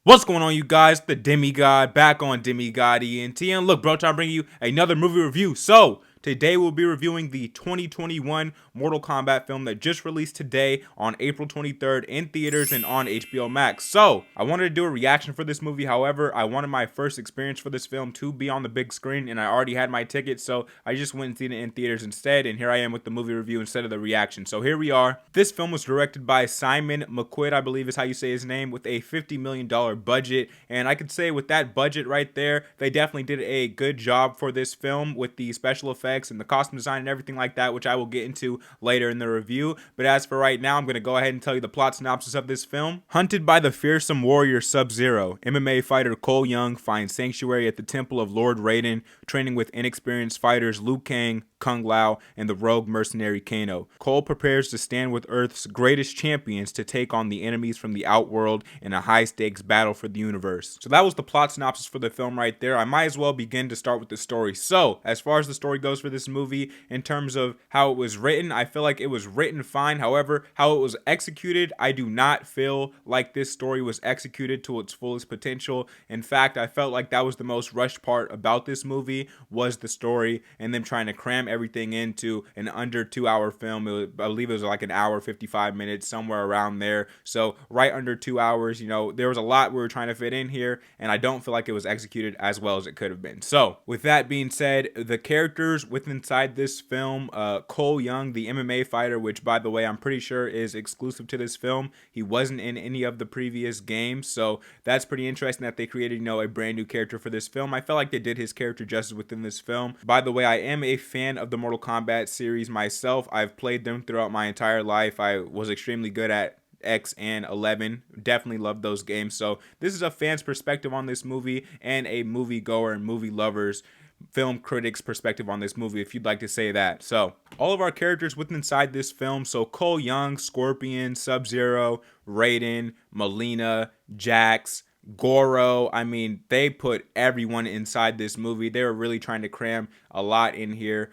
What's going on, you guys? The Demigod back on Demigod ENT. And look, bro, trying to bring you another movie review. So, today we'll be reviewing the 2021 Mortal Kombat film that just released today on April 23rd in theaters and on HBO Max. So, I wanted to do a reaction for this movie. However, I wanted my first experience for this film to be on the big screen, and I already had my ticket, so I just went and seen it in theaters instead. And here I am with the movie review instead of the reaction. So, here we are. This film was directed by Simon McQuid, I believe is how you say his name, with a $50 million budget. And I could say with that budget right there, they definitely did a good job for this film with the special effects and the costume design and everything like that, which I will get into later in the review. But as for right now, I'm going to go ahead and tell you the plot synopsis of this film. Hunted by the fearsome warrior Sub-Zero, MMA fighter Cole Young finds sanctuary at the temple of Lord Raiden, training with inexperienced fighters Liu Kang, Kung Lao, and the rogue mercenary Kano. Cole prepares to stand with Earth's greatest champions to take on the enemies from the Outworld in a high-stakes battle for the universe. So that was the plot synopsis for the film right there. I might as well begin to start with the story. So, as far as the story goes for this movie, in terms of how it was written, I feel like it was written fine. However, how it was executed, I do not feel like this story was executed to its fullest potential. In fact, I felt like that was the most rushed part about this movie, was the story and them trying to cram everything into an under 2 hour film. I believe it was like an hour 55 minutes, somewhere around there. So right under 2 hours. There was a lot we were trying to fit in here, and I don't feel like it was executed as well as it could have been. So with that being said, the characters inside this film, Cole Young, the MMA fighter, which by the way I'm pretty sure is exclusive to this film. He wasn't in any of the previous games, so that's pretty interesting that they created a brand new character for this film. I felt like they did his character justice within this film. By the way, I am a fan of the Mortal Kombat series myself. I've played them throughout my entire life. I was extremely good at X and 11. Definitely love those games. So this is a fan's perspective on this movie and a movie goer and movie lovers, film critics perspective on this movie, if you'd like to say that. So all of our characters inside this film, so Cole Young, Scorpion, Sub-Zero, Raiden, Melina, Jax, Goro, I mean, they put everyone inside this movie. They were really trying to cram a lot in here.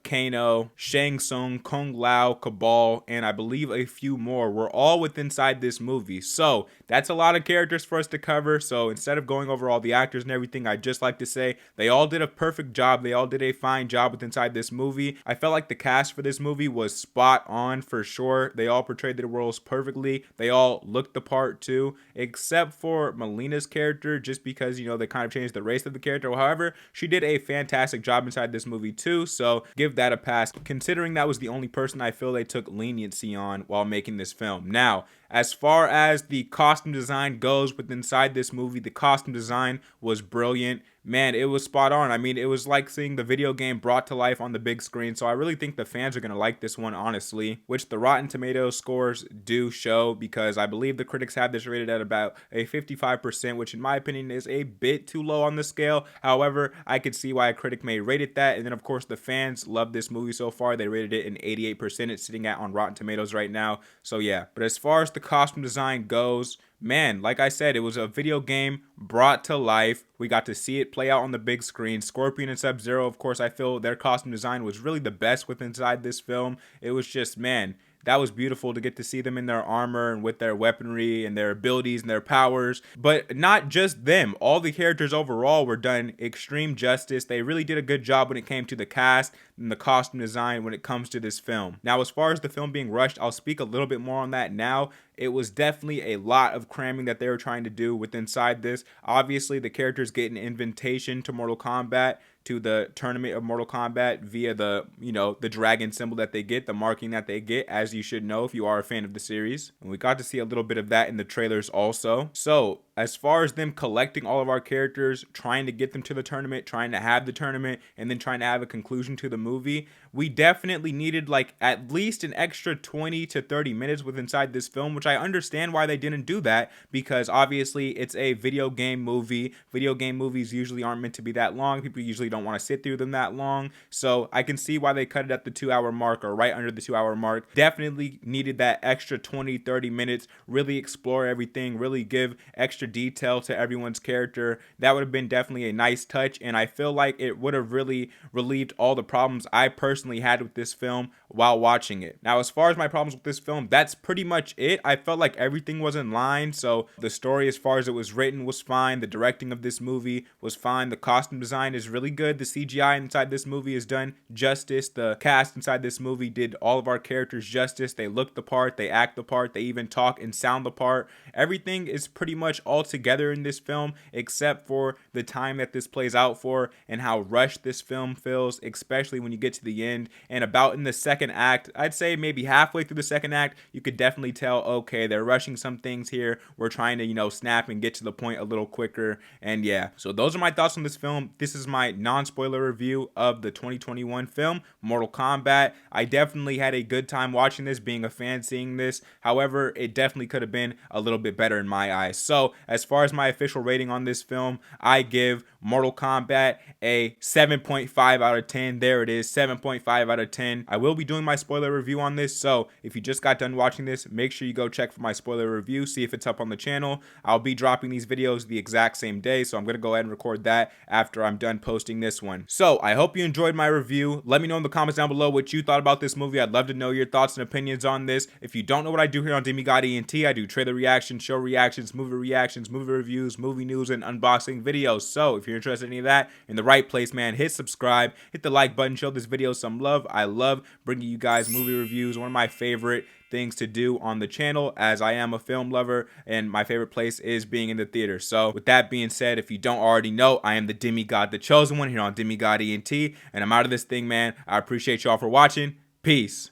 Kano, Shang Tsung, Kung Lao, Cabal, and I believe a few more were all inside this movie. So that's a lot of characters for us to cover. So instead of going over all the actors and everything, I'd just like to say they all did a perfect job. They all did a fine job inside this movie. I felt like the cast for this movie was spot on for sure. They all portrayed their roles perfectly. They all looked the part too, except for Melina's character, just because they kind of changed the race of the character. However, she did a fantastic job inside this movie too, so give that a pass, considering that was the only person I feel they took leniency on while making this film. Now, as far as the costume design goes inside this movie, the costume design was brilliant. Man, it was spot on. I mean, it was like seeing the video game brought to life on the big screen. So I really think the fans are going to like this one, honestly, which the Rotten Tomatoes scores do show, because I believe the critics have this rated at about a 55%, which in my opinion is a bit too low on the scale. However, I could see why a critic may rate it that. And then, of course, the fans love this movie so far. They rated it an 88%. It's sitting on Rotten Tomatoes right now. So yeah, but as far as the costume design goes, man, like I said, it was a video game brought to life. We got to see it play out on the big screen. Scorpion and Sub-Zero, of course, I feel their costume design was really the best inside this film. It was just, man, that was beautiful to get to see them in their armor and with their weaponry and their abilities and their powers. But not just them. All the characters overall were done extreme justice. They really did a good job when it came to the cast and the costume design when it comes to this film. Now, as far as the film being rushed, I'll speak a little bit more on that now. It was definitely a lot of cramming that they were trying to do inside this. Obviously, the characters get an invitation to Mortal Kombat, to the tournament of Mortal Kombat, via the dragon symbol that they get, the marking that they get, as you should know if you are a fan of the series. And we got to see a little bit of that in the trailers also. So as far as them collecting all of our characters, trying to get them to the tournament, trying to have the tournament, and then trying to have a conclusion to the movie, we definitely needed like at least an extra 20 to 30 minutes inside this film, which I understand why they didn't do that, because obviously it's a video game movie. Video game movies usually aren't meant to be that long. People usually don't want to sit through them that long. So I can see why they cut it at the 2 hour mark, or right under the 2 hour mark. Definitely needed that extra 20, 30 minutes, really explore everything, really give extra extra detail to everyone's character, that would have been definitely a nice touch, and I feel like it would have really relieved all the problems I personally had with this film while watching it. Now, as far as my problems with this film, that's pretty much it. I felt like everything was in line. So the story, as far as it was written, was fine. The directing of this movie was fine. The costume design is really good. The CGI inside this movie is done justice. The cast inside this movie did all of our characters justice. They look the part, they act the part, they even talk and sound the part. Everything is pretty much all together in this film, except for the time that this plays out for and how rushed this film feels, especially when you get to the end. And about in the second act, I'd say maybe halfway through the second act, you could definitely tell, okay, they're rushing some things here. We're trying to, snap and get to the point a little quicker. And yeah, so those are my thoughts on this film. This is my non-spoiler review of the 2021 film, Mortal Kombat. I definitely had a good time watching this, being a fan seeing this. However, it definitely could have been a little bit better in my eyes. So as far as my official rating on this film, I give Mortal Kombat a 7.5 out of 10. There it is, 7.5 out of 10. I will be doing my spoiler review on this, so if you just got done watching this, make sure you go check for my spoiler review, see if it's up on the channel. I'll be dropping these videos the exact same day, so I'm going to go ahead and record that after I'm done posting this one. So I hope you enjoyed my review. Let me know in the comments down below what you thought about this movie. I'd love to know your thoughts and opinions on this. If you don't know what I do here on Demigod ENT, I do trailer reactions, show reactions, movie reviews, movie news, and unboxing videos. So if you're interested in any of that, in the right place, man. Hit subscribe, hit the like button, show this video some love. I love bringing you guys movie reviews, one of my favorite things to do on the channel, as I am a film lover and my favorite place is being in the theater. So with that being said, if you don't already know, I am the Demigod, the chosen one, here on Demigod ENT, and I'm out of this thing, man. I appreciate y'all for watching. Peace.